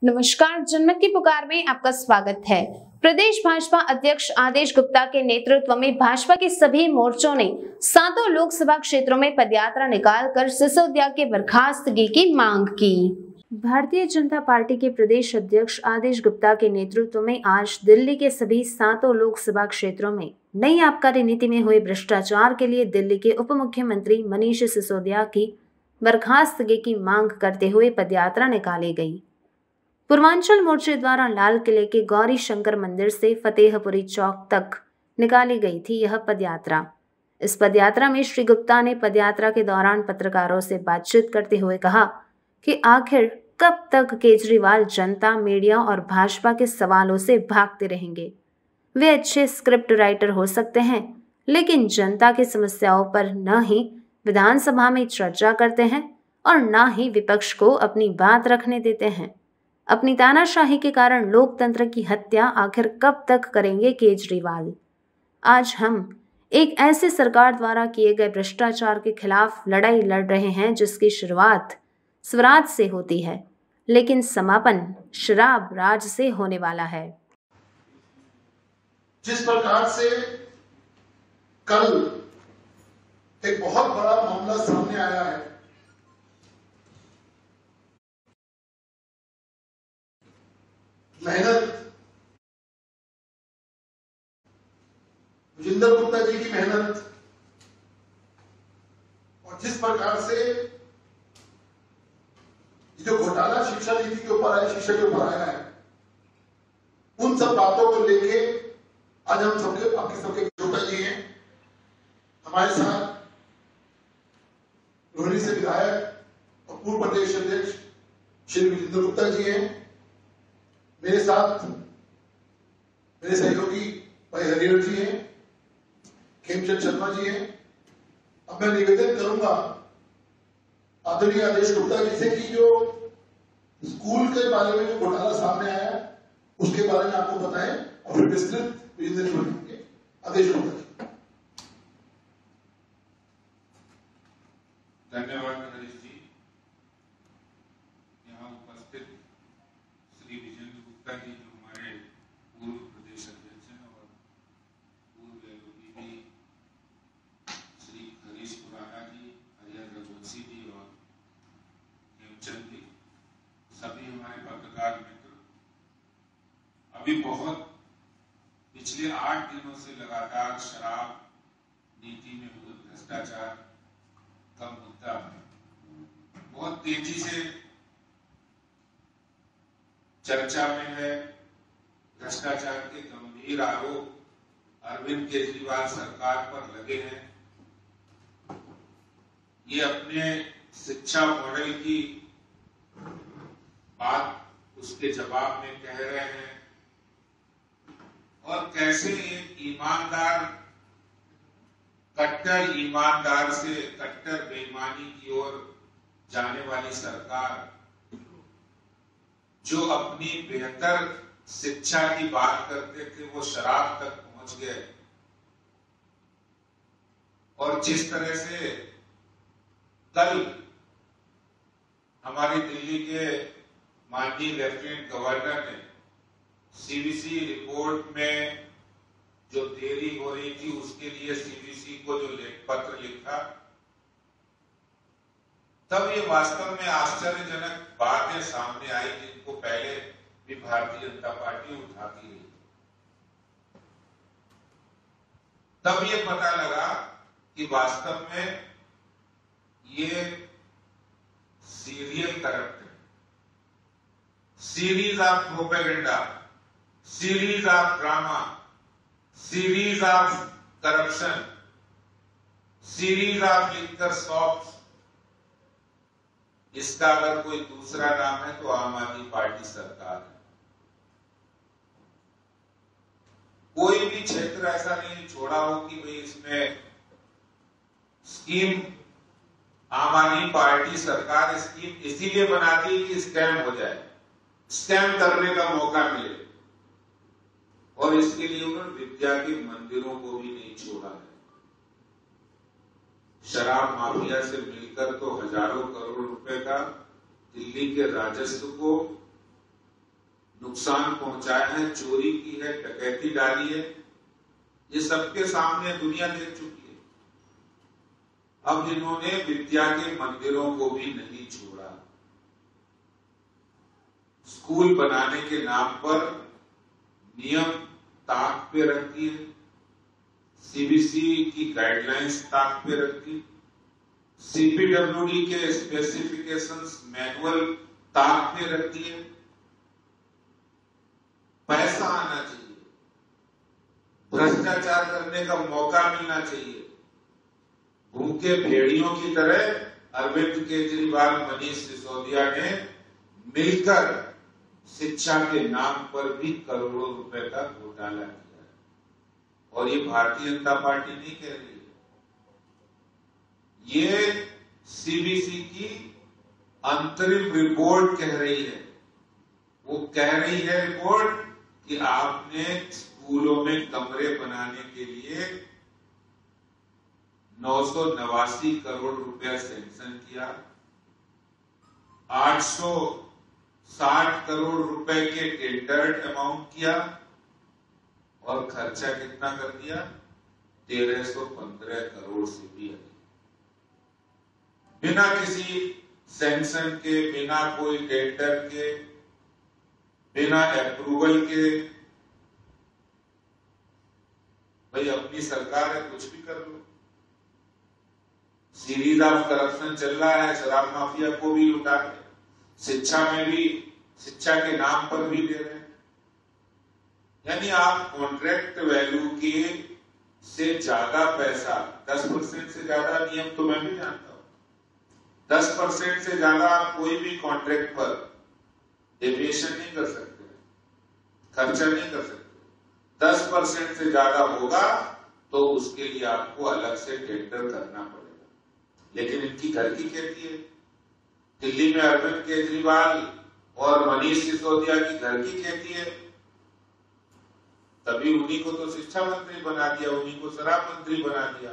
नमस्कार, जनमत की पुकार में आपका स्वागत है। प्रदेश भाजपा अध्यक्ष आदेश गुप्ता के नेतृत्व में भाजपा के सभी मोर्चों ने 7 लोकसभा क्षेत्रों में पदयात्रा निकालकर सिसोदिया के बर्खास्तगी की मांग की। भारतीय जनता पार्टी के प्रदेश अध्यक्ष आदेश गुप्ता के नेतृत्व में आज दिल्ली के सभी 7 लोकसभा क्षेत्रों में नई आबकारी नीति में हुए भ्रष्टाचार के लिए दिल्ली के उप मुख्यमंत्री मनीष सिसोदिया की बर्खास्तगी की मांग करते हुए पदयात्रा निकाली गई। पूर्वांचल मोर्चे द्वारा लाल किले के गौरी शंकर मंदिर से फतेहपुरी चौक तक निकाली गई थी यह पदयात्रा। इस पदयात्रा में श्री गुप्ता ने पदयात्रा के दौरान पत्रकारों से बातचीत करते हुए कहा कि आखिर कब तक केजरीवाल जनता, मीडिया और भाजपा के सवालों से भागते रहेंगे। वे अच्छे स्क्रिप्ट राइटर हो सकते हैं, लेकिन जनता की समस्याओं पर न ही विधानसभा में चर्चा करते हैं और न ही विपक्ष को अपनी बात रखने देते हैं। अपनी तानाशाही के कारण लोकतंत्र की हत्या आखिर कब तक करेंगे केजरीवाल। आज हम एक ऐसी सरकार द्वारा किए गए भ्रष्टाचार के खिलाफ लड़ाई लड़ रहे हैं जिसकी शुरुआत स्वराज से होती है, लेकिन समापन शराब राज से होने वाला है। जिस प्रकार से कल एक बहुत बड़ा मामला सामने आया है, मेहनत, जिंदर गुप्ता जी की मेहनत और जिस प्रकार से जो घोटाला शिक्षा नीति के ऊपर आया, शिक्षा के ऊपर आया है, उन सब बातों को लेके आज हम सबके आपके सबके गुप्ता जी हैं हमारे साथ, रोहिणी से विधायक और पूर्व प्रदेश अध्यक्ष श्री जिंदर गुप्ता जी हैं। मेरे साथ मेरे सहयोगी भाई हरिहर जी हैं, खेमचंद शर्मा जी हैं। अब मैं निवेदन करूंगा आदरणीय आदेश गुप्ता जी से कि जो स्कूल के बारे में जो घोटाला सामने आया उसके बारे में आपको बताएं और फिर विस्तृत विश्लेषण करेंगे। आदेश गुप्ता जी। धन्यवाद हरीश जी। यहाँ उपस्थित श्री विजेंद्र गुप्ता जी जो हमारे पूर्व प्रदेश अध्यक्ष हैं और पूर्व एलओपी श्री हरीश खुराना जी, हरिहर रघुवंशी जी और हेमचंद जी, सभी हमारे पत्रकार मित्र, अभी बहुत पिछले 8 दिनों से लगातार शराब नीति में हुए भ्रष्टाचार का मुद्दा बहुत तेजी से चर्चा में है। भ्रष्टाचार के गंभीर आरोप अरविंद केजरीवाल सरकार पर लगे हैं। ये अपने शिक्षा मॉडल की बात उसके जवाब में कह रहे हैं और कैसे एक ईमानदार, कट्टर ईमानदार से कट्टर बेईमानी की ओर जाने वाली सरकार जो अपनी बेहतर शिक्षा की बात करते थे वो शराब तक पहुंच गए। और जिस तरह से कल हमारी दिल्ली के माननीय लेफ्टिनेंट गवर्नर ने सीवीसी रिपोर्ट में जो देरी हो रही थी उसके लिए सीवीसी को जो पत्र लिखा, तब ये वास्तव में आश्चर्यजनक बातें सामने आई जिनको पहले भी भारतीय जनता पार्टी उठाती रही। तब ये पता लगा कि वास्तव में ये सीरियल करप्ट है, series of propaganda, series of drama, series of corruption, series of liquor shops. इसका अगर कोई दूसरा नाम है तो आम आदमी पार्टी सरकार है। कोई भी क्षेत्र ऐसा नहीं छोड़ा हो कि भाई इसमें स्कीम, आम आदमी पार्टी सरकार स्कीम इसीलिए बनाती है कि स्कैम हो जाए, स्कैम करने का मौका मिले। और इसके लिए उन्होंने विद्या के मंदिरों को भी नहीं छोड़ा है। शराब माफिया से मिलकर तो हजारों करोड़ रुपए का दिल्ली के राजस्व को नुकसान पहुंचाया है, चोरी की है, डकैती डाली है, ये सबके सामने दुनिया देख चुकी है। अब इन्होंने विद्या के मंदिरों को भी नहीं छोड़ा। स्कूल बनाने के नाम पर नियम ताक पे रख दिए, सीबीएसई की गाइडलाइंस ताक पे रख दी, सीपीडब्ल्यूडी के स्पेसिफिकेशंस मैनुअल ताक पे रख दिए। पैसा आना चाहिए, भ्रष्टाचार करने का मौका मिलना चाहिए। भूखे भेड़ियों की तरह अरविंद केजरीवाल, मनीष सिसोदिया ने मिलकर शिक्षा के नाम पर भी करोड़ों रुपए का घोटाला किया है। और ये भारतीय जनता पार्टी नहीं कह रही है, ये सीबीएसई की अंतरिम रिपोर्ट कह रही है। वो कह रही है रिपोर्ट कि आपने स्कूलों में कमरे बनाने के लिए 989 करोड़ रुपया सैंक्शन किया, 860 करोड़ रुपए के टेंडर्ड अमाउंट किया और खर्चा कितना कर दिया? 1315 करोड़ से भी अधिक। बिना किसी सैंक्शन के, बिना कोई टेंडर के, बिना अप्रूवल के। भाई अपनी सरकार है, कुछ भी कर लो। सीरीज ऑफ करप्शन चल रहा है, शराब माफिया को भी लुटा के, शिक्षा में भी, शिक्षा के नाम पर भी दे रहे हैं। यानी आप कॉन्ट्रैक्ट वैल्यू के से ज्यादा पैसा, 10% से ज्यादा नियम तो मैं भी जानता हूं, 10% से ज्यादा आप कोई भी कॉन्ट्रैक्ट पर डेविएशन नहीं कर सकते, खर्चा नहीं कर सकते। 10% से ज्यादा होगा तो उसके लिए आपको अलग से टेंडर करना पड़ेगा। लेकिन इनकी घर की खेती है। दिल्ली में अरविंद केजरीवाल और मनीष सिसोदिया की घर की खेती है, तभी उन्हीं को तो शिक्षा मंत्री बना दिया, उन्हीं को शराब मंत्री बना दिया।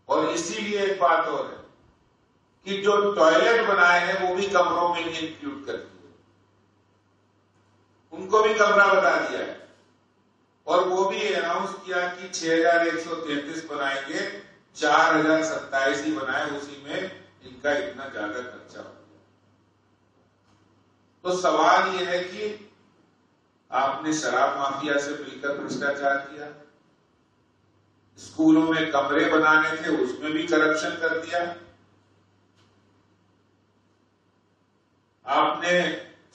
और इसीलिए एक बात और है कि जो टॉयलेट बनाए हैं वो भी कमरों में इंक्लूड कर दिए, उनको भी कमरा बता दिया है। और वो भी अनाउंस किया कि 6133 बनाएंगे, 4027 ही बनाए, उसी में इनका इतना ज्यादा खर्चा हो गया। तो सवाल यह है कि आपने शराब माफिया से मिलकर भ्रष्टाचार किया, स्कूलों में कमरे बनाने थे उसमें भी करप्शन कर दिया, आपने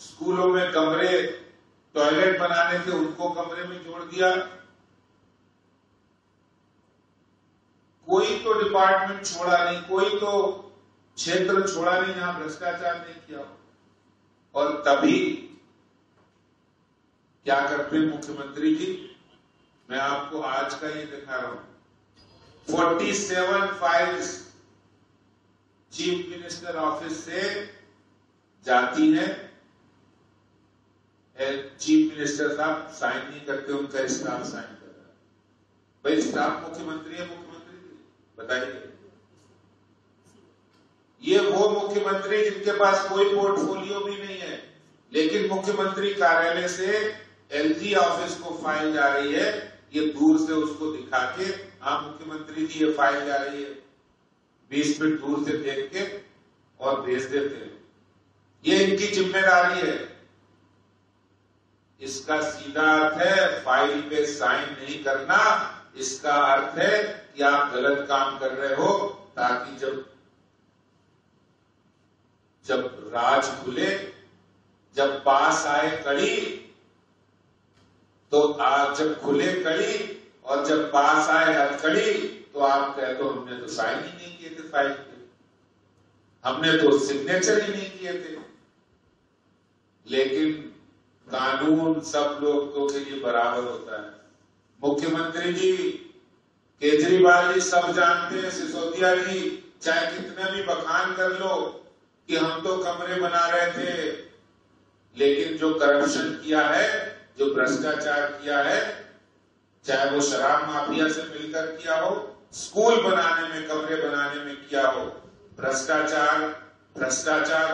स्कूलों में कमरे, टॉयलेट बनाने थे उनको कमरे में जोड़ दिया। कोई तो डिपार्टमेंट छोड़ा नहीं, कोई तो क्षेत्र छोड़ा नहीं जहां भ्रष्टाचार नहीं किया। और तभी क्या करते मुख्यमंत्री जी, मैं आपको आज का ये दिखा रहा हूं। 47 फाइल्स चीफ मिनिस्टर ऑफिस से जाती है, चीफ मिनिस्टर साहब साइन नहीं करते, उनका स्टाफ साइन कर रहा है। भाई स्टाफ मुख्यमंत्री है, मुख्यमंत्री बताइए। ये वो मुख्यमंत्री जिनके पास कोई पोर्टफोलियो भी नहीं है, लेकिन मुख्यमंत्री कार्यालय से एलजी ऑफिस को फाइल जा रही है, ये दूर से उसको दिखा के, हाँ मुख्यमंत्री जी ये फाइल जा रही है, 20 मिनट दूर से देख के और भेज देते हैं। ये इनकी जिम्मेदारी है। इसका सीधा अर्थ है फाइल पे साइन नहीं करना। इसका अर्थ है कि आप गलत काम कर रहे हो, ताकि जब राज खुले, जब पास आए कड़ी, तो आप जब खुले कड़ी और जब पास आए हथकड़ी, तो आप कह दो हमने तो साइन ही नहीं किए थे फाइल पे, हमने तो सिग्नेचर ही नहीं किए थे। लेकिन कानून सब लोगों के लिए बराबर होता है। मुख्यमंत्री जी, केजरीवाल जी सब जानते हैं, सिसोदिया जी चाहे कितने भी बखान कर लो कि हम तो कमरे बना रहे थे, लेकिन जो करप्शन किया है, जो भ्रष्टाचार किया है, चाहे वो शराब माफिया से मिलकर किया हो, स्कूल बनाने में, कमरे बनाने में किया हो, भ्रष्टाचार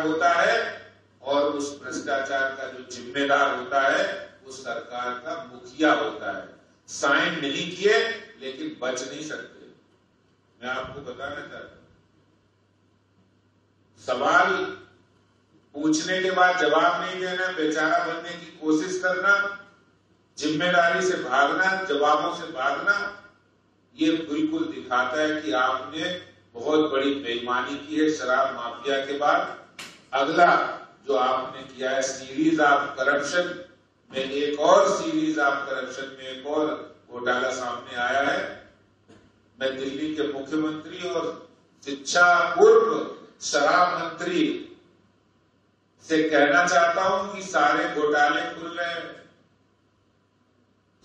होता है और उस भ्रष्टाचार का जो जिम्मेदार होता है वो सरकार का मुखिया होता है। साइन नहीं किए लेकिन बच नहीं सकते। मैं आपको बताना चाहता हूं, सवाल पूछने के बाद जवाब नहीं देना, बेचारा बनने की कोशिश करना, जिम्मेदारी से भागना, जवाबों से भागना, ये बिल्कुल दिखाता है कि आपने बहुत बड़ी बेईमानी की है शराब माफिया के बाद। अगला जो आपने किया है सीरीज ऑफ करप्शन में, एक और सीरीज ऑफ करप्शन में एक और घोटाला सामने आया है। मैं दिल्ली के मुख्यमंत्री और शिक्षा पूर्व शराब मंत्री से कहना चाहता हूं कि सारे घोटाले खुल रहे हैं,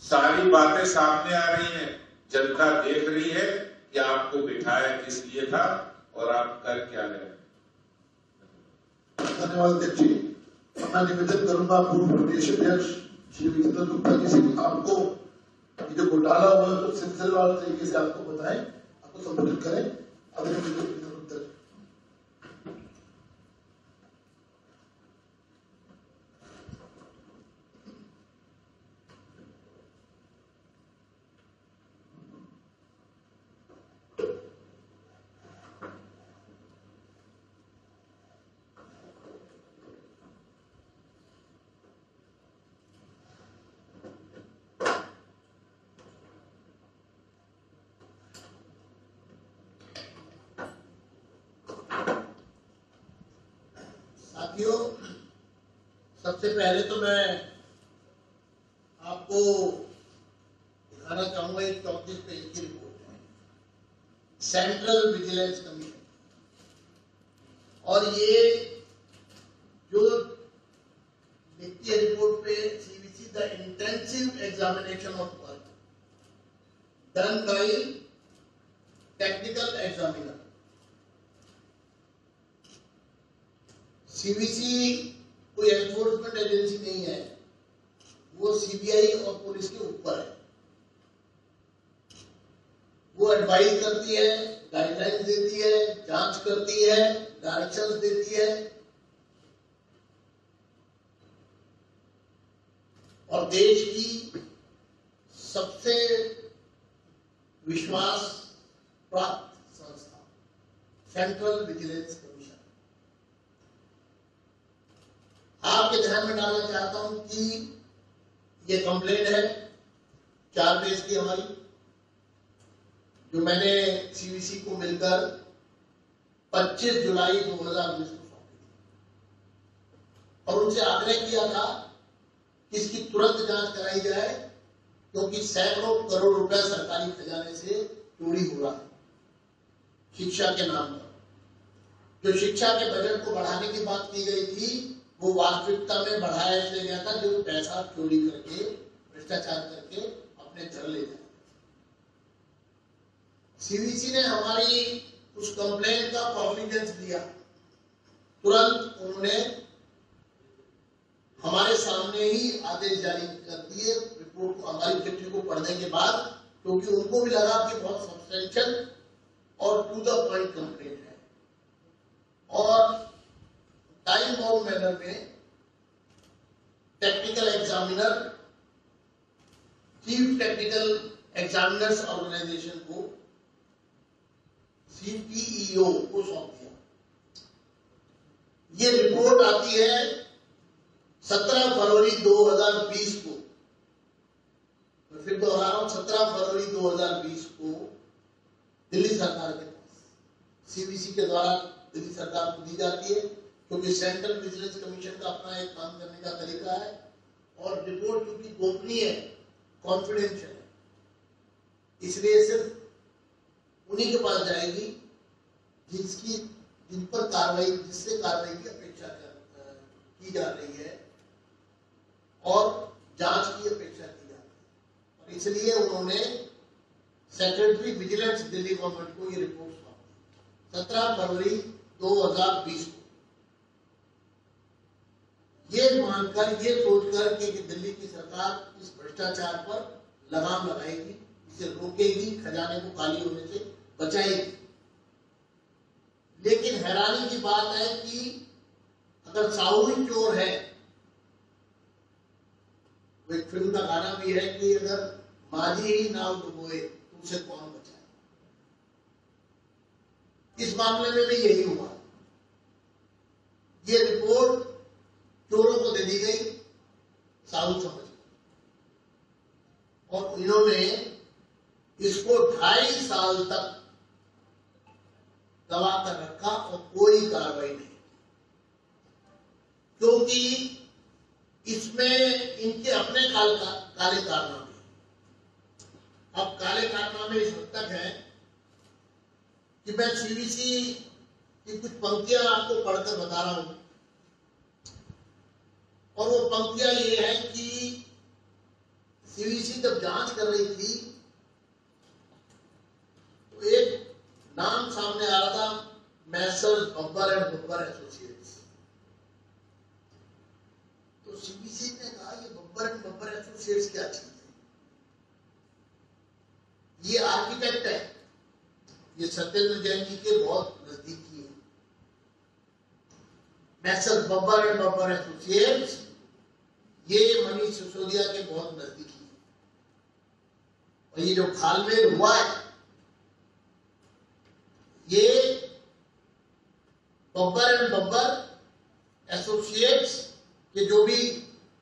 सारी बातें सामने आ रही हैं, जनता देख रही है कि आपको बिठाया किस लिए था और आप कर क्या रहे। धन्यवाद अध्यक्ष जी। मैं निवेदन करूंगा पूर्व प्रदेश अध्यक्ष श्री जितेंद्र गुप्ता जी से कि आपको ये जो घोटाला हुआ है तो सिलसिलेवार तरीके से आपको बताएं, आपको संबोधित करें। आदरणीय जितेंद्र गुप्ता जी। साथियों, सबसे पहले तो मैं आपको दिखाना चाहूंगा एक 34 पेज की रिपोर्ट है सेंट्रल विजिलेंस कमीशन, और ये जो लिखती है रिपोर्ट पे CVC the intensive examination of work done by technical examiner. CVC कोई एनफोर्समेंट एजेंसी नहीं है, वो सीबीआई और पुलिस के ऊपर है। वो एडवाइस करती है, गाइडलाइंस देती है, जांच करती है, डायरेक्शंस देती है, और देश की सबसे विश्वास प्राप्त संस्था सेंट्रल विजिलेंस कमीशन। आपके ध्यान में डालना चाहता हूं कि ये कंप्लेंट है 4 पेज की हमारी, जो मैंने सीवीसी को मिलकर 25 जुलाई 2019 को सौंपी थी और उनसे आग्रह किया था कि इसकी तुरंत जांच कराई जाए, क्योंकि सैकड़ों करोड़ रुपए सरकारी खजाने से चोरी हो रहा है शिक्षा के नाम पर। जो शिक्षा के बजट को बढ़ाने की बात की गई थी वो वास्तविकता में बढ़ाया इसलिए गया था जो पैसा चोरी करके, भ्रष्टाचार करके अपने घर ले जाए। सीवीसी ने हमारी उस कंप्लेंट का कॉग्निजेंस लिया, तुरंत उन्होंने हमारे सामने ही आदेश जारी कर दिए रिपोर्ट को, हमारी चिट्ठी को पढ़ने के बाद, क्योंकि उनको भी लगा कि बहुत सब्सटेंशियल और टू द पॉइंट कंप्लेंट है, और टाइम बाउंड मैनर में technical examiner, chief technical examiners organization को, सीपीईओ को सौंप दिया। ये रिपोर्ट आती है 17 फरवरी 2020 को, मैं फिर दोहरा रहा हूं, 17 फरवरी 2020 को दिल्ली सरकार के पास सीवीसी के द्वारा दिल्ली सरकार को दी जाती है, क्योंकि सेंट्रल विजिलेंस कमीशन का अपना एक काम करने का तरीका है, और रिपोर्ट क्योंकि गोपनीय है, कॉन्फिडेंशियल है, इसलिए सिर्फ उन्हीं के पास जाएगी जिन पर कार्रवाई, जिससे कार्रवाई की अपेक्षा की जा रही है और जांच की अपेक्षा की जाती है, और इसलिए उन्होंने सेक्रेटरी विजिलेंस दिल्ली गवर्नमेंट को ये रिपोर्ट सौंपी 17 फरवरी 2020 को। ये मानकर, ये सोचकर कि दिल्ली की सरकार इस भ्रष्टाचार पर लगाम लगाएगी, इसे रोकेगी, खजाने को खाली होने से बचाएगी। लेकिन हैरानी की बात है कि अगर साहू ही चोर है, वो एक फिल्म का गाना भी है कि अगर माझी ही नाव डुबोए तो उसे कौन बचाए। इस मामले में भी यही हुआ। ये रिपोर्ट चोरों को दे दी गई, साहू समझ गए, और इन्होंने इसको 2.5 साल तक दबा कर रखा और कोई कार्रवाई नहीं, क्योंकि इसमें इनके अपने काले कारनामे। अब काले कारनामे इस हद तक है कि मैं सीवीसी की कुछ पंक्तियां आपको पढ़कर बता रहा हूं, और वो पंक्तियां ये है कि सीवीसी जब जांच कर रही थी तो एक नाम सामने आ रहा था, Messrs Babbar and Babbar associates. तो सीबीसी ने कहा ये बब्बर एंड बब्बर एसोसिएट्स क्या चीज है? ये आर्किटेक्ट है, ये सत्येंद्र जैन जी के बहुत नजदीकी है। Messrs Babbar and Babbar associates ये मनीष सिसोदिया के बहुत नजदीकी है, और ये जो घालमेल हुआ है ये बब्बर एंड बब्बर एसोसिएट्स के जो भी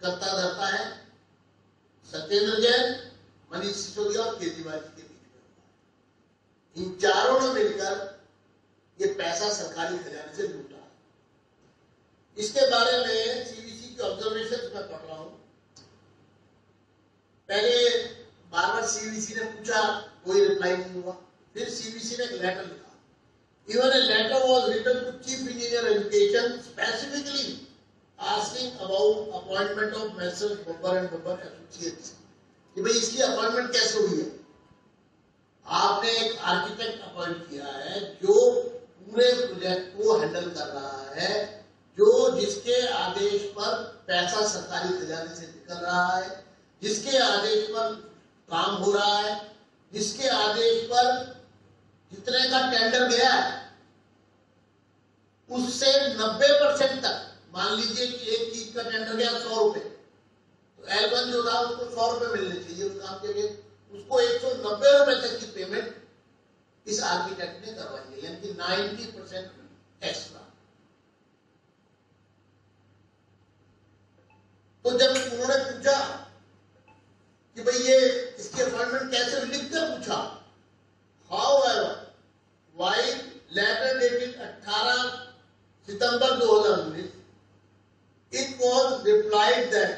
करता धरता है, सत्येंद्र जैन, मनीष सिसोदिया और केजरीवाल जी के बीच में। इन चारों ने मिलकर ये पैसा सरकारी खजाने से लूटा। इसके बारे में सीवीसी के ऑब्जर्वेशन मैं पढ़ रहा हूं। पहले बार बार सीवीसी ने पूछा, कोई रिप्लाई नहीं हुआ। फिर सीवीसी ने एक लेटर लिखा। Even a letter was written to Chief Engineer Education specifically asking about appointment of Messrs. Babbar and Babbar Associates. कि भाई इसकी अपॉइंटमेंट कैसे हुई है? आपने एक आर्किटेक्ट अपॉइंट किया है जो पूरे प्रोजेक्ट को हैंडल कर रहा है, जो जिसके आदेश पर पैसा सरकारी खजाने से निकल रहा है, जिसके आदेश पर काम हो रहा है, जिसके आदेश पर जितने का टेंडर गया है उससे 90% तक, मान लीजिए कि एक चीज का टेंडर गया 100 रुपए, तो L1 जो था उसको 100 रुपए मिलने चाहिए उस काम के लिए, उसको 190 रुपए तक की पेमेंट इस आर्किटेक्ट ने करवाई है, यानी कि 90% एक्स्ट्रा। तो जब उन्होंने पूछा कि भाई ये इसकी अपॉइंटमेंट कैसे, लिखकर पूछा, However, while letter dated 18 September 2019, it was replied that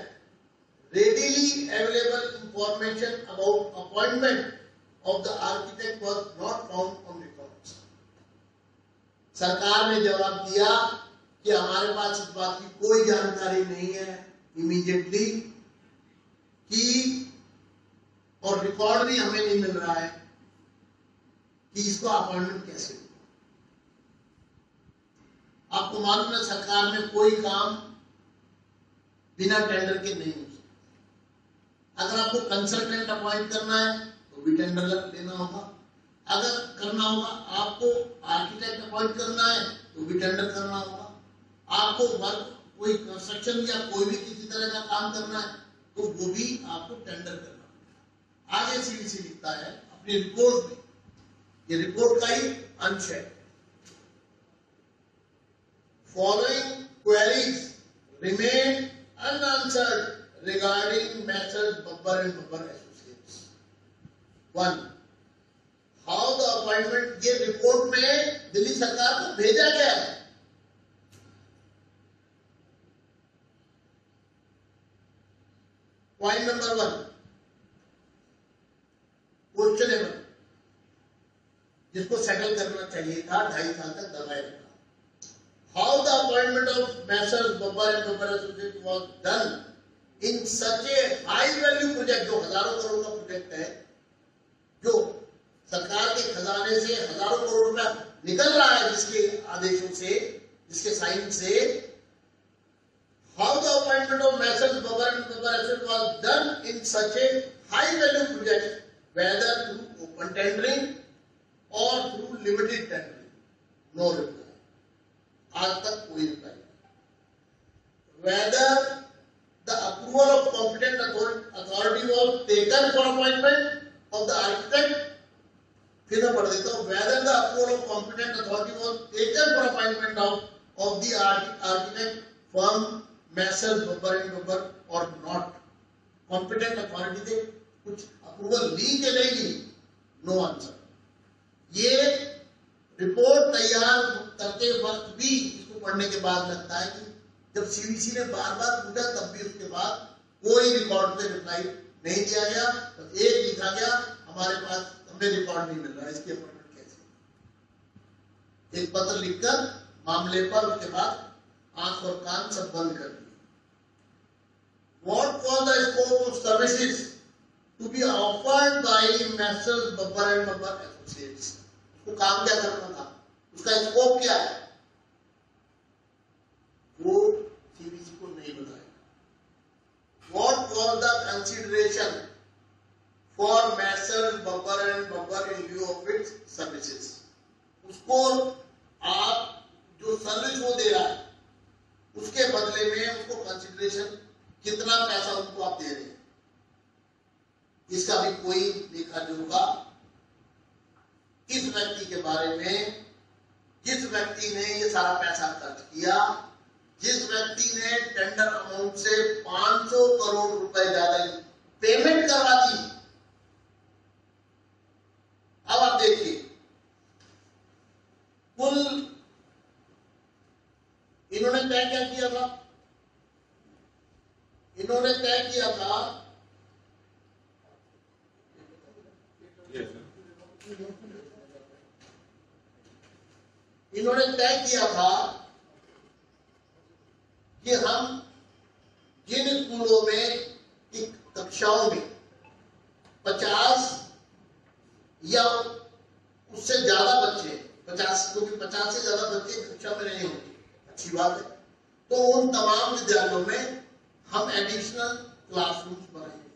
readily available information about appointment of the architect was not found on records. सरकार ने जवाब दिया कि हमारे पास इस बात की कोई जानकारी नहीं है इमीडिएटली कि, और रिकॉर्ड भी हमें नहीं मिल रहा है कि इसको अपॉइंटमेंट कैसे हुआ। आपको मालूम है सरकार में कोई काम बिना टेंडर के नहीं हो सकता। अगर आपको कंसल्टेंट अपॉइंट करना है तो भी टेंडर लेना होगा, अगर करना होगा आपको आर्किटेक्ट अपॉइंट करना है तो भी टेंडर करना होगा, आपको वर्क कोई कंस्ट्रक्शन या कोई भी किसी तरह का काम करना है तो वो भी आपको टेंडर करना होगा। आगे सीवीसी लिखता है अपनी रिपोर्ट में, ये रिपोर्ट का ही अंश है, following queries remain unanswered regarding Messrs Babbar and Babbar associates. 1. How the appointment, ये रिपोर्ट में दिल्ली सरकार को भेजा गया है। पॉइंट नंबर 1, क्वेश्चनेबल, जिसको सेटल करना चाहिए था, 2.5 साल तक दबाए रखा। How the appointment of Messrs Babbar and Babbar Associates was done in such a high value project, जो हजारों करोड़ का प्रोजेक्ट है, जो सरकार के खजाने से हजारों करोड़ रुपया निकल रहा है, जिसके आदेशों से, जिसके साइन से। How the appointment of Messrs Babbar and Babbar Associates was done in such a high value project, whether through open tendering और through limited tendering. No reply, आज तक कोई रिप्लाई नहीं। approval of competent authority was taken for appointment of the architect. फिर मैं पढ़ देता हूँ, whether the approval of competent authority was taken for appointment of the architect firm Messrs Babbar and Babbar or not. Competent authority से कुछ approval ली के नहीं ली, no answer. ये रिपोर्ट तैयार करते वक्त भी इसको पढ़ने के बाद लगता है कि जब सीवीसी ने बार बार पूछा तब भी उसके बाद कोई रिकॉर्ड पे रिप्लाई नहीं दिया गया, बस एक लिखा गया हमारे पास हमें रिकॉर्ड नहीं मिल रहा, इसकी अपॉइंटमेंट कैसे। एक पत्र लिखकर मामले पर उसके बाद आंख और कान सब बंद कर दिए। What was the scope of services to be offered by Messrs Babbar and Babbar Associates? उसको काम क्या करना था, उसका स्कोप क्या है, वो सीवीसी को नहीं बताया। What was the consideration for Messrs Babbar and Babbar in lieu of its services? उसको आप जो सर्विस वो दे रहा है उसके बदले में उसको कंसिडरेशन कितना पैसा उनको आप दे रहे हैं, इसका भी कोई लेखा जोखा इस व्यक्ति के बारे में, जिस व्यक्ति ने ये सारा पैसा खर्च किया, जिस व्यक्ति ने टेंडर अमाउंट से 500 करोड़ रुपए ज्यादा पेमेंट करवा दी। अब आप देखिए, कुल इन्होंने तय क्या किया था, इन्होंने तय किया था कि हम जिन स्कूलों में कक्षाओं में 50 या उससे ज्यादा बच्चे, 50 क्योंकि 50 से ज्यादा बच्चे कक्षा में नहीं होते, अच्छी बात है, तो उन तमाम विद्यालयों में हम एडिशनल क्लासरूम्स बनाएंगे।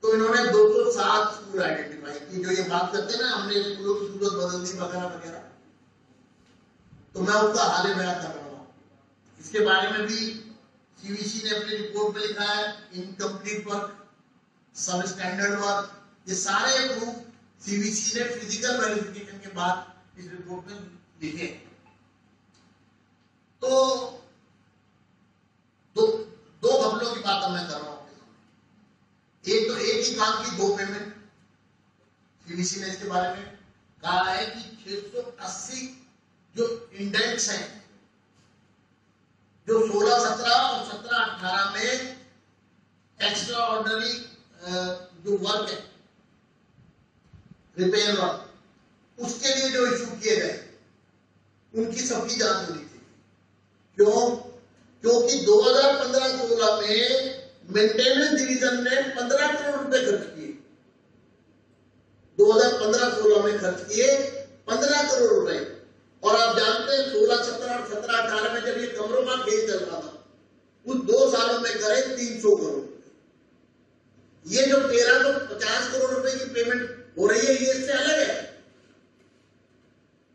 तो इन्होंने 207 स्कूल आइडेंटिफाई की, जो ये बात करते हैं ना हमने स्कूलों की सूरत बदल दी वगैरह वगैरह, तो मैं उसका हाल बयान कर रहा हूँ। इसके बारे में भी सीवीसी ने अपनी रिपोर्ट में लिखा है, इनकम्प्लीट वर्क, सब स्टैंडर्ड वर्क, ये सारे प्रूफ सीवीसी ने फिजिकल वेरिफिकेशन के बाद इस रिपोर्ट में लिखे। तो दो घपलों की बात मैं कर रहा हूं आपके सामने। एक तो एक ही काम की 2 पेमेंट, सीवीसी ने इसके बारे में कहा है कि 680 जो इंडेंट्स हैं, जो 16-17 और 17-18 में एक्स्ट्रा ऑर्डिनरी जो वर्क है, रिपेयर वर्क, उसके लिए जो इशू किए गए उनकी सबकी जांच होनी थी। क्यों? क्योंकि 2015-16 में मेंटेनेंस डिवीजन ने 15 करोड़ रुपए खर्च किए, 2015-16 में खर्च किए 15 करोड़ रुपए। और आप जानते हैं 16-17 और 17-18 में जब ये कमरों का खेल चल रहा था, उन 2 सालों में करे 300 करोड़ रुपए। ये जो 1350 करोड़ रुपए की पेमेंट हो रही है ये इससे अलग है,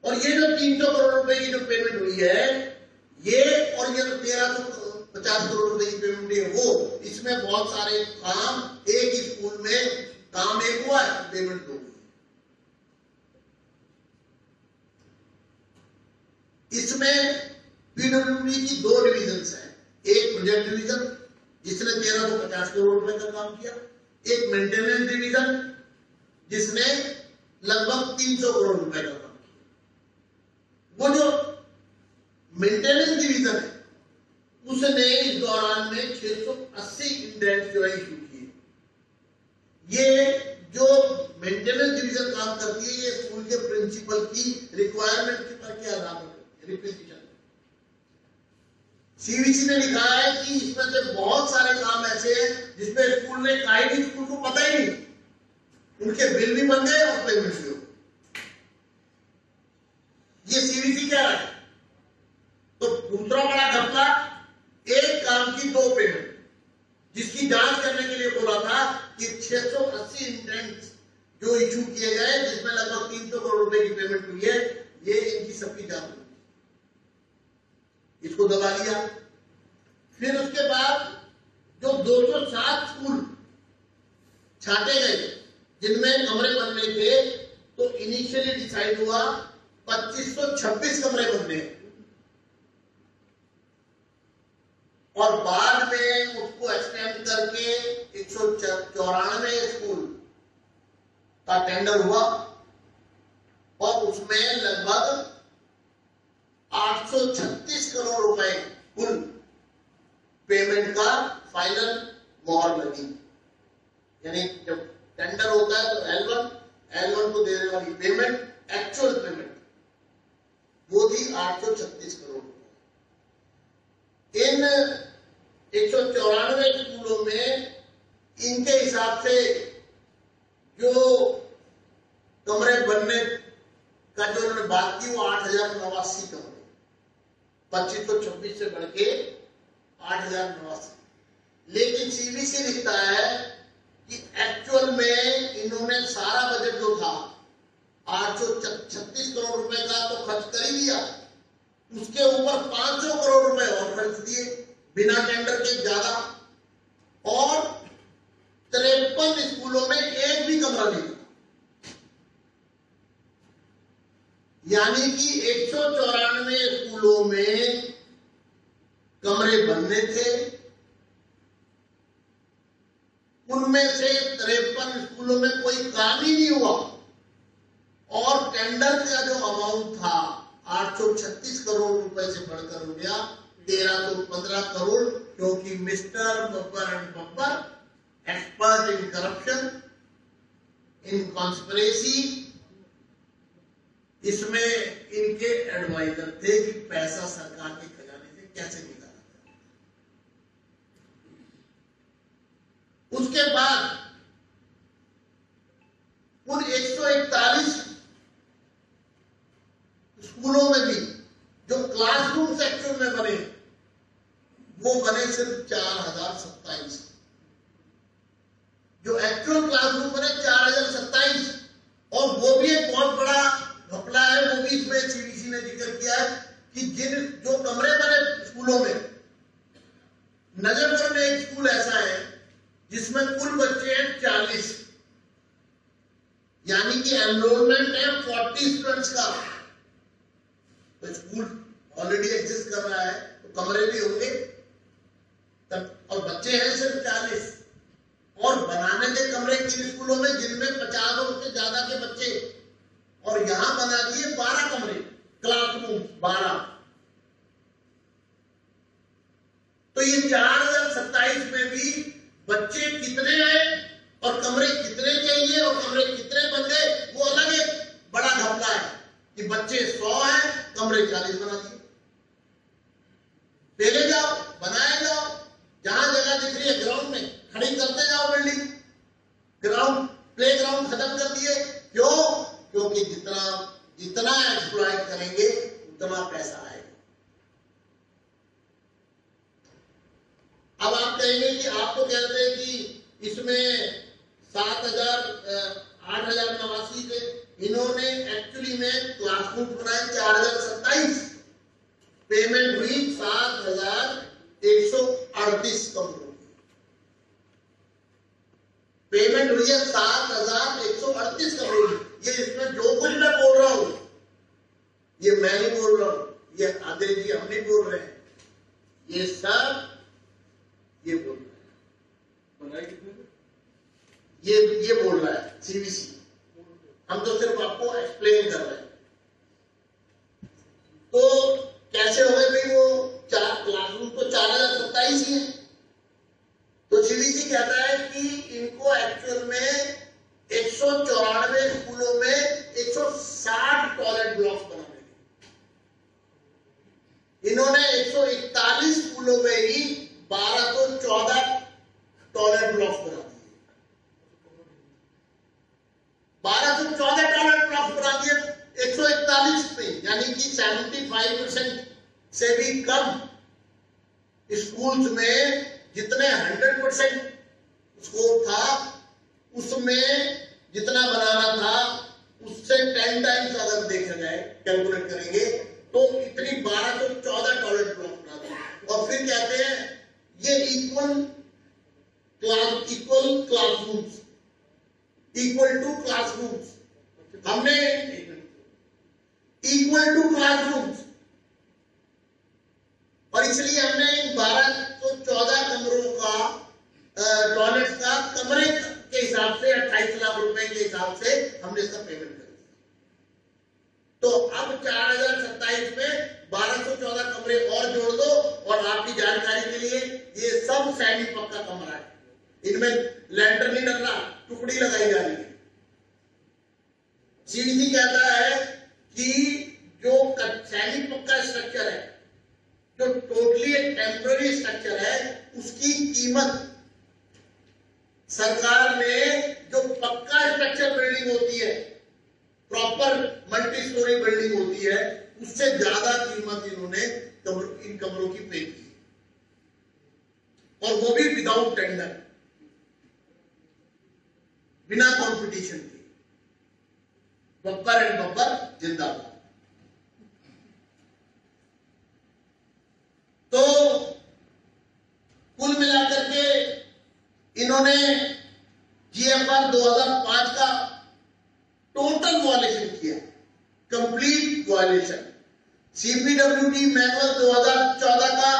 और ये जो 300 करोड़ रुपए की जो पेमेंट हुई है ये, और ये जो 1350 करोड़ रुपए की पेमेंट है वो, इसमें बहुत सारे काम एक ही स्कूल में काम एक हुआ है, पेमेंट 2 हुई। इसमें पीडब्ल्यूडी की 2 डिविजन हैं, एक प्रोजेक्ट डिवीजन जिसने 1350 करोड़ रुपए का काम किया, एक मेंटेनेंस डिवीजन जिसने लगभग 300 करोड़ रुपए का काम किया। वो जो मेंटेनेंस डिवीजन है उसने इस दौरान में 680 इंडेंट्स जो है इशू किए। ये जो मेंटेनेंस डिवीजन काम करती है ये स्कूल के प्रिंसिपल की रिक्वायरमेंट के आधार पर रिक्वेजिशन। सीवीसी ने लिखा है कि इसमें से बहुत सारे काम ऐसे हैं जिसमें स्कूल ने कहा ही नहीं, स्कूल को पता ही नहीं, उनके बिल भी बन गए और पेमेंट भी हो। ये सीवीसी कह रहा है। तो दूसरा बड़ा घपला, एक काम की 2 पेमेंट, जिसकी जांच करने के लिए बोला था कि 680 इंडेंट्स जो इशू किए गए जिसमें लगभग 300 करोड़ रुपए की पेमेंट हुई है, ये इनकी सबकी जांच हुई, इसको दबा लिया। फिर उसके बाद छांटे गए जिनमें कमरे बनने थे, तो इनिशियली डिसाइड हुआ 2526 कमरे बनने, और बाद में उसको एक्सटेंड करके 194 स्कूल का टेंडर हुआ और उसमें लगभग 836 करोड़ रुपए कुल पेमेंट का फाइनल मोहर लगी। यानी जब टेंडर होता है तो L1 को देने वाली पेमेंट, एक्चुअल पेमेंट वो थी 836 करोड़ रुपए। इन 194 स्कूलों में इनके हिसाब से जो कमरे बनने का जो उन्होंने बात की वो 8089 कमरे, 2526 से बढ़ के 8089। लेकिन सीबीसी लिखता है कि एक्चुअल में इन्होंने सारा बजट जो था 836 करोड़ रुपए का तो खर्च कर ही दिया, उसके ऊपर 500 करोड़ रुपए और खर्च दिए बिना टेंडर के ज्यादा, और 53 स्कूलों में एक भी कमरा नहीं था। यानी कि 194 स्कूलों में कमरे बनने थे, उनमें से 53 स्कूलों में कोई काम ही नहीं हुआ, और टेंडर का जो अमाउंट था 836 करोड़ रुपए से बढ़कर हो गया 1315 करोड़, क्योंकि mister Babbar and Babbar expert in corruption, in conspiracy, इसमें इनके एडवाइजर थे कि पैसा सरकार के खजाने से कैसे निकाला जाए। उसके बाद उन 141 स्कूलों में भी जो क्लासरूम सेक्शन में बने वो बने सिर्फ 4027, जो एक्चुअल क्लासरूम बने 4027, और वो भी एक बहुत बड़ा घपला है। वो भी इसमें सीबीसी ने जिक्र किया है कि जो कमरे बने स्कूलों में, नजरगढ़ में एक स्कूल ऐसा है जिसमें कुल बच्चे हैं 40, यानी कि एनरोलमेंट है 40 स्टूडेंट्स का, तो स्कूल ऑलरेडी एग्जिस्ट कर रहा है तो कमरे भी होंगे तब, और बच्चे हैं सिर्फ 40, और बनाने के कमरे किन स्कूलों में जिनमें 50 और उससे ज्यादा के बच्चे, और यहां बना दिए 12 कमरे, क्लासरूम 12। तो ये 4027 में भी बच्चे कितने आए और कमरे कितने चाहिए और कमरे कितने बन गए, वो अलग एक बड़ा घपला है कि बच्चे 100 हैं, कमरे 40 बना दिए। पहले जाओ, बनाए जाओ, जहां जगह दिख रही है ग्राउंड में खड़ी करते जाओ बिल्डिंग, ग्राउंड प्ले ग्राउंड खत्म कर दिए। क्यों? क्योंकि जितना एक्सप्लॉइट करेंगे उतना पैसा आएगा। अब आप कहेंगे कि आप तो कहते हैं कि इसमें 8089 थे, इन्होंने एक्चुअली में क्लासरूम बनाए 4027, पेमेंट हुई 7138 करोड़, पेमेंट हुई है 7138 करोड़। ये इसमें जो कुछ मैं बोल रहा हूं ये मैं नहीं बोल रहा हूं, ये आदिल जी हम नहीं बोल रहे हैं, ये सब ये बोल रहा है, ये बोल रहा है सीबीसी, हम तो सिर्फ आपको एक्सप्लेन कर रहे हैं। तो कैसे हो गए भाई वो 4 क्लासरूम तो 4027 ही है। तो सीबीसी कहता है कि इनको एक्चुअल में 194 स्कूलों में 160 टॉयलेट ब्लॉक्स बनाने थे, इन्होंने 141 स्कूलों में ही 1214 टॉयलेट ब्लॉक्स बना दिए, 1214 टॉयलेट ब्लॉक्स बना दिए 141 में, यानी कि 75% से भी कम स्कूल्स में जितने 100% स्कोप था उसमें जितना बनाना था उससे 10 टाइम्स अगर देखे जाए, कैलकुलेट करेंगे तो इतनी 1214 टॉयलेट ब्लॉक बना दिए। और फिर कहते हैं ये equal classrooms, equal to classrooms, हमने इक्वल टू क्लासरूम्स, और इसलिए हमने 1214 कमरों का टॉयलेट का कमरे के हिसाब से 28 लाख रुपए के हिसाब से हमने इसका पेमेंट कर दिया। तो अब 4027 में 1214 कमरे और जोड़ दो, और आपकी जानकारी के लिए ये सब सेमी पक्का कमरा है, इनमें लेंटर नहीं डल रहा, टुकड़ी लगाई जा रही है। सीडीसी कहता है कि जो सेमी पक्का स्ट्रक्चर है, जो टोटली एक टेम्पररी स्ट्रक्चर है, उसकी कीमत सरकार ने, जो पक्का स्ट्रक्चर बिल्डिंग होती है, प्रॉपर मल्टी स्टोरी बिल्डिंग होती है, उससे ज्यादा कीमत इन्होंने इन कमरों की पे की, और वो भी विदाउट टेंडर, बिना कंपटीशन के। बब्बर एंड बब्बर जिंदाबाद। तो कुल मिलाकर के इन्होंने जीएफआर 2005 का टोटल वायलेशन किया, कंप्लीट वायलेशन। सीपीडब्ल्यूडी मैनुअल 2014 का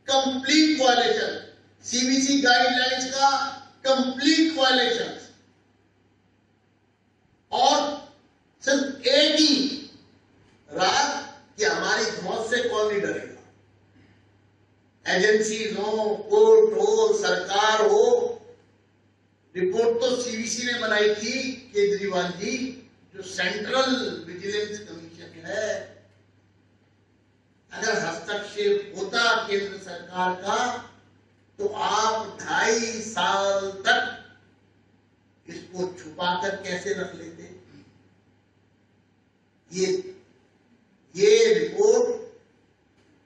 कंप्लीट वायलेशन, सीबीसी गाइडलाइंस का कंप्लीट वायलेशन, और सिर्फ एक ही रात कि हमारी धौंस से कौन नहीं डरेगा। एजेंसीज हो, कोर्ट हो, सरकार हो, रिपोर्ट तो सीवीसी ने बनाई थी, केजरीवाल जी, जो सेंट्रल विजिलेंस कमीशन है, अगर हस्तक्षेप होता केंद्र सरकार का तो आप 2.5 साल तक इसको छुपाकर कैसे रख लेते। ये रिपोर्ट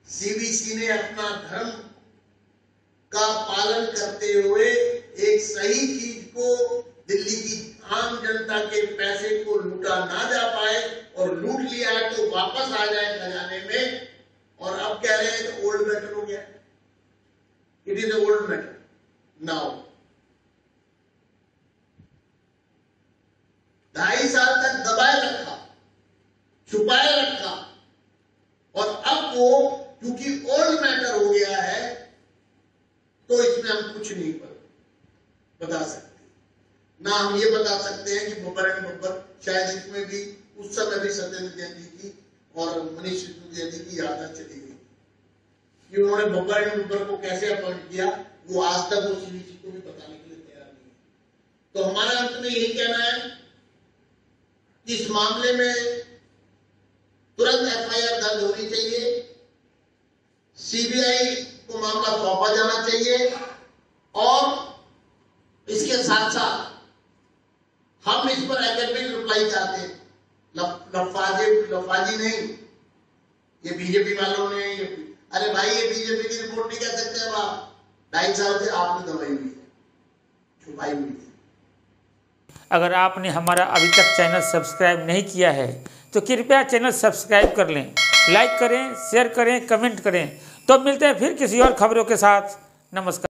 सीवीसी ने अपना धर्म का पालन करते हुए एक सही चीज को, दिल्ली की आम जनता के पैसे को लूटा ना जा पाए, और लूट लिया है तो वापस आ जाए खजाने में, और अब कह रहे हैं कि ओल्ड मैटर हो गया। It is old matter now. 2.5 साल तक दबाए रखा, छुपाए रखा, और अब वो क्योंकि ओल्ड मैटर हो गया है तो इसमें हम कुछ नहीं बता सकते। ना हम ये बता सकते हैं कि बब्बर एंड बब्बर, शायद इसमें भी उस समय भी सत्येंद्र जैन जी की और मनीष सिसोदिया जी की याददाश्त चली गई कि उन्होंने बब्बर एंड बब्बर को कैसे अपॉइंट किया, वो आज तक वो सीवीसी को भी बताने के लिए तैयार नहीं है। तो हमारा अंत में यही कहना है कि इस मामले में तुरंत एफआईआर दर्ज होनी चाहिए, सीबीआई को मामला सौंपा जाना चाहिए, और इसके साथ साथ हम इस पर एकेडमिक रिप्लाई चाहते हैं। लफाजी नहीं, ये बीजेपी वालों ने, अरे भाई ये बीजेपी की रिपोर्ट नहीं कह सकते अब आप, 2.5 साल से आपने दबाई हुई है, छुपाई हुई है। अगर आपने हमारा अभी तक चैनल सब्सक्राइब नहीं किया है तो कृपया चैनल सब्सक्राइब कर लें, लाइक करें, शेयर करें, कमेंट करें। तो मिलते हैं फिर किसी और खबरों के साथ। नमस्कार।